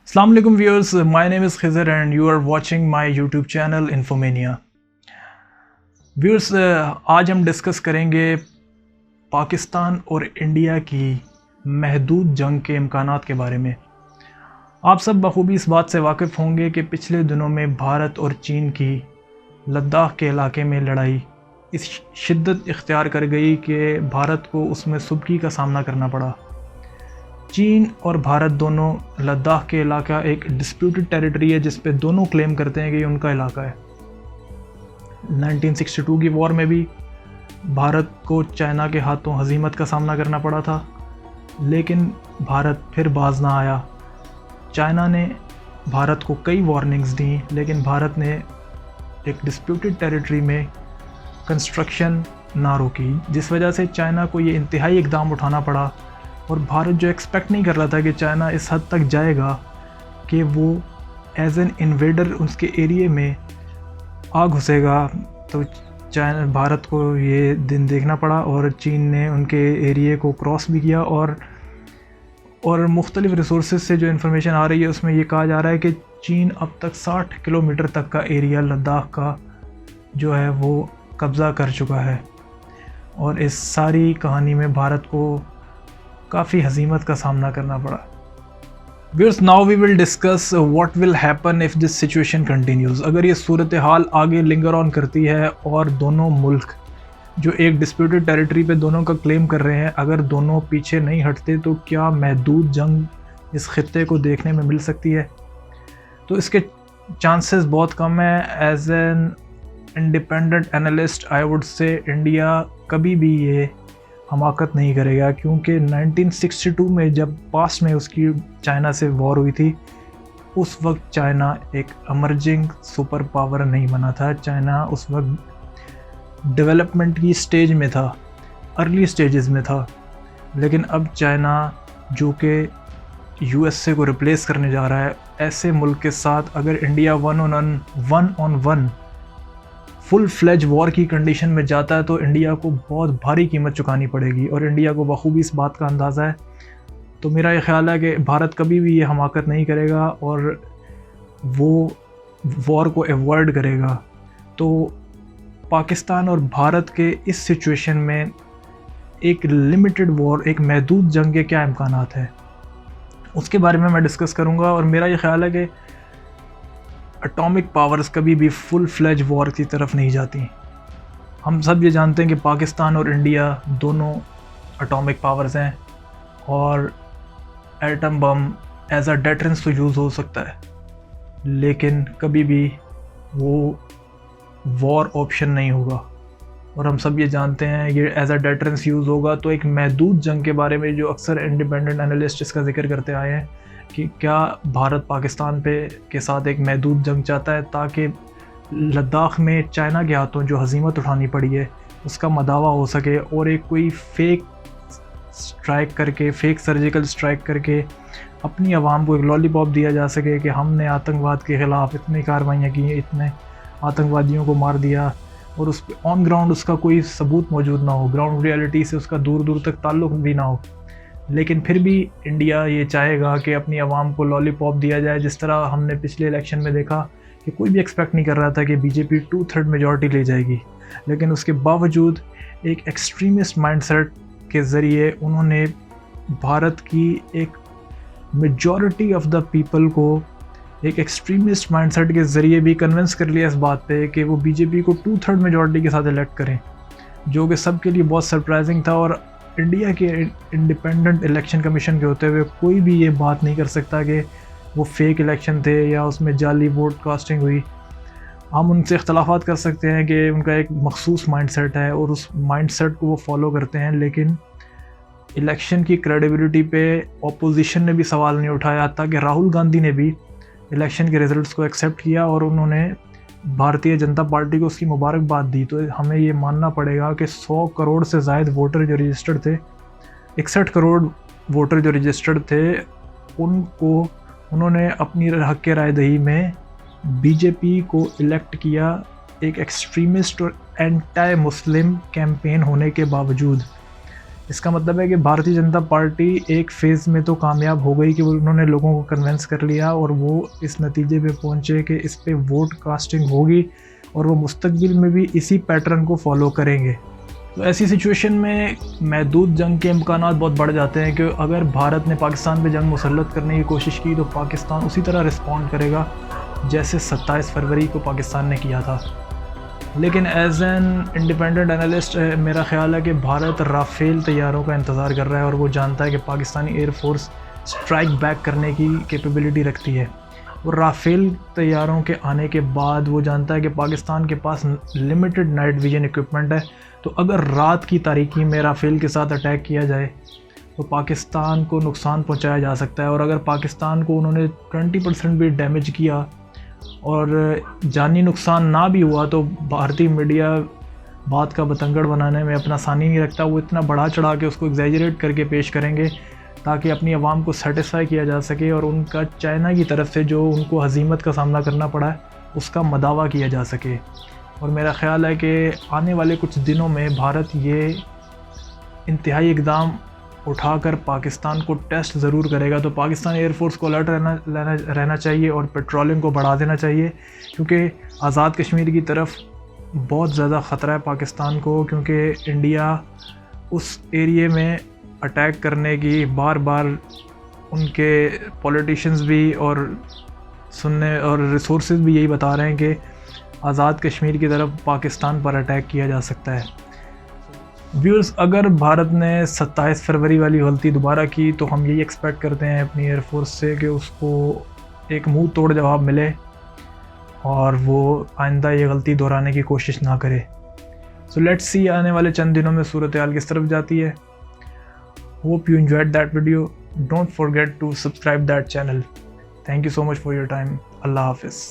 Assalamu alaikum viewers, my name is Khizr and you are watching my YouTube channel Infomania. Viewers, आज हम discuss करेंगे पाकिस्तान और India की महदूद जंग के इम्कानात के बारे में। आप सब बखूबी इस बात से वाकिफ़ होंगे कि पिछले दिनों में भारत और चीन की लद्दाख के इलाके में लड़ाई इस शिद्दत इख्तियार कर गई कि भारत को उसमें सुबकी का सामना करना पड़ा। चीन और भारत दोनों लद्दाख के इलाका एक डिस्प्यूटेड टेरिटरी है जिस पे दोनों क्लेम करते हैं कि ये उनका इलाका है। 1962 की वॉर में भी भारत को चाइना के हाथों हजीमत का सामना करना पड़ा था, लेकिन भारत फिर बाज ना आया। चाइना ने भारत को कई वार्निंग्स दी, लेकिन भारत ने एक डिस्प्यूटेड टेरिटरी में कंस्ट्रक्शन ना रोकी, जिस वजह से चाइना को ये इंतहाई इकदाम उठाना पड़ा। और भारत जो एक्सपेक्ट नहीं कर रहा था कि चाइना इस हद तक जाएगा कि वो एज एन इन्वेडर उसके एरिए में आ घुसेगा, तो भारत को ये दिन देखना पड़ा और चीन ने उनके एरिए को क्रॉस भी किया। और मुख्तलिफ़ रिसोर्सेज से जो इन्फॉर्मेशन आ रही है उसमें ये कहा जा रहा है कि चीन अब तक 60 किलोमीटर तक का एरिया लद्दाख का जो है वो कब्ज़ा कर चुका है। और इस सारी कहानी में भारत को काफ़ी हजीमत का सामना करना पड़ा। Viewers, now we will discuss what will happen if this situation continues। अगर ये सूरत हाल आगे लिंगर ऑन करती है और दोनों मुल्क जो एक डिस्प्यूटेड टेरिटरी पे दोनों का क्लेम कर रहे हैं, अगर दोनों पीछे नहीं हटते तो क्या महदूद जंग इस खित्ते को देखने में मिल सकती है? तो इसके चांसेस बहुत कम है। As an independent analyst I would say India कभी भी ये हमाकत नहीं करेगा, क्योंकि 1962 में जब पास्ट में उसकी चाइना से वॉर हुई थी, उस वक्त चाइना एक एमर्जिंग सुपर पावर नहीं बना था। चाइना उस वक्त डेवलपमेंट की स्टेज में था, अर्ली स्टेजेस में था। लेकिन अब चाइना जो कि यूएसए को रिप्लेस करने जा रहा है, ऐसे मुल्क के साथ अगर India one on one full fledge war की कंडीशन में जाता है तो इंडिया को बहुत भारी कीमत चुकानी पड़ेगी, और इंडिया को बखूबी इस बात का अंदाज़ा है। तो मेरा ये ख्याल है कि भारत कभी भी ये हमाकत नहीं करेगा और वो वॉर को अवॉइड करेगा। तो पाकिस्तान और भारत के इस सिचुएशन में एक लिमिटेड वॉर, एक महदूद जंग के क्या इम्कानात हैं, उसके बारे में मैं डिस्कस करूँगा। और मेरा ये ख्याल है कि एटॉमिक पावर्स कभी भी फुल फ्लेज वॉर की तरफ नहीं जाती। हम सब ये जानते हैं कि पाकिस्तान और इंडिया दोनों एटॉमिक पावर्स हैं और atom bomb as a deterrence तो यूज़ हो सकता है, लेकिन कभी भी वो वॉर ऑप्शन नहीं होगा। और हम सब ये जानते हैं ये एज अ डेटरेंस यूज़ होगा तो एक महदूद जंग के बारे में जो अक्सर इंडिपेंडेंट एनालिस्ट इसका जिक्र करते आए हैं कि क्या भारत पाकिस्तान पे के साथ एक महदूद जंग चाहता है ताकि लद्दाख में चाइना के हाथों जो हजीमत उठानी पड़ी है उसका मदावा हो सके, और एक कोई फेक स्ट्राइक करके, फेक सर्जिकल स्ट्राइक करके अपनी आवाम को एक लॉलीपॉप दिया जा सके कि हमने आतंकवाद के ख़िलाफ़ इतनी कार्रवाइयाँ की, इतने आतंकवादियों को मार दिया, और उस ऑन ग्राउंड उसका कोई सबूत मौजूद ना हो, ग्राउंड रियलिटी से उसका दूर दूर तक ताल्लुक़ भी ना हो। लेकिन फिर भी इंडिया ये चाहेगा कि अपनी आवाम को लॉलीपॉप दिया जाए, जिस तरह हमने पिछले इलेक्शन में देखा कि कोई भी एक्सपेक्ट नहीं कर रहा था कि बीजेपी 2/3 मेजॉरिटी ले जाएगी, लेकिन उसके बावजूद एक एक्सट्रीमिस्ट माइंडसेट के ज़रिए उन्होंने भारत की एक मेजॉरिटी ऑफ द पीपल को एक एक्सट्रीमिस्ट माइंडसेट के ज़रिए भी कन्विंस कर लिया इस बात पे कि वो बीजेपी को 2/3 मेजॉरिटी के साथ इलेक्ट करें, जो कि सबके लिए बहुत सरप्राइजिंग था। और इंडिया के इंडिपेंडेंट इलेक्शन कमीशन के होते हुए कोई भी ये बात नहीं कर सकता कि वो फेक इलेक्शन थे या उसमें जाली वोट कास्टिंग हुई। हम उनसे इख्तलाफात कर सकते हैं कि उनका एक मखसूस माइंडसेट है और उस माइंडसेट को वो फॉलो करते हैं, लेकिन इलेक्शन की क्रेडिबिलिटी पे अपोजिशन ने भी सवाल नहीं उठाया, ताकि राहुल गांधी ने भी इलेक्शन के रिज़ल्ट्स को एक्सेप्ट किया और उन्होंने भारतीय जनता पार्टी को उसकी मुबारकबाद दी। तो हमें ये मानना पड़ेगा कि 100 करोड़ से ज़ायद वोटर जो रजिस्टर्ड थे, 61 करोड़ वोटर जो रजिस्टर्ड थे, उनको उन्होंने अपनी हक़ के राय दही में बीजेपी को इलेक्ट किया, एक एक्सट्रीमिस्ट और एंटी मुस्लिम कैंपेन होने के बावजूद। इसका मतलब है कि भारतीय जनता पार्टी एक फ़ेज़ में तो कामयाब हो गई कि उन्होंने लोगों को कन्विंस कर लिया और वो इस नतीजे पे पहुँचे कि इस पे वोट कास्टिंग होगी और वो मुस्तकबिल में भी इसी पैटर्न को फॉलो करेंगे। तो ऐसी सिचुएशन में महदूद जंग के इम्कानात बहुत बढ़ जाते हैं कि अगर भारत ने पाकिस्तान पे जंग मुसल्लत करने की कोशिश की तो पाकिस्तान उसी तरह रिस्पॉन्ड करेगा जैसे 27 फरवरी को पाकिस्तान ने किया था। लेकिन एज एन इंडिपेंडेंट एनालिस्ट मेरा ख़्याल है कि भारत राफ़ेल तैयारों का इंतज़ार कर रहा है और वो जानता है कि पाकिस्तानी एयरफोर्स स्ट्राइक बैक करने की कैपेबिलिटी रखती है। और राफ़ेल तैयारों के आने के बाद वो जानता है कि पाकिस्तान के पास लिमिटेड नाइट विजन इक्विपमेंट है, तो अगर रात की तारीकी में राफ़ेल के साथ अटैक किया जाए तो पाकिस्तान को नुकसान पहुंचाया जा सकता है। और अगर पाकिस्तान को उन्होंने 20% भी डैमेज किया और जानी नुकसान ना भी हुआ तो भारतीय मीडिया बात का बतंगड़ बनाने में अपना सानी नहीं रखता। वो इतना बढ़ा चढ़ा के उसको एग्जैजरेट करके पेश करेंगे ताकि अपनी आवाम को सेटिस्फाई किया जा सके और उनका चाइना की तरफ से जो उनको हज़ीमत का सामना करना पड़ा है उसका मदावा किया जा सके। और मेरा ख़्याल है कि आने वाले कुछ दिनों में भारत ये इंतहाई इक़दाम उठाकर पाकिस्तान को टेस्ट ज़रूर करेगा। तो पाकिस्तान एयरफोर्स को अलर्ट रहना चाहिए और पेट्रोलिंग को बढ़ा देना चाहिए, क्योंकि आज़ाद कश्मीर की तरफ बहुत ज़्यादा ख़तरा है पाकिस्तान को, क्योंकि इंडिया उस एरिए में अटैक करने की बार बार उनके पॉलिटिशियंस भी और सुनने और रिसोर्सेज भी यही बता रहे हैं कि आज़ाद कश्मीर की तरफ पाकिस्तान पर अटैक किया जा सकता है। व्यूअर्स, अगर भारत ने 27 फरवरी वाली गलती दोबारा की तो हम यही एक्सपेक्ट करते हैं अपनी एयरफोर्स से कि उसको एक मुंह तोड़ जवाब मिले और वो आइंदा ये गलती दोहराने की कोशिश ना करे। सो लेट्स सी आने वाले चंद दिनों में सूरत हाल किस तरफ जाती है। Hope you enjoyed that video. Don't forget to subscribe that channel. Thank you so much for your time. Allah Hafiz.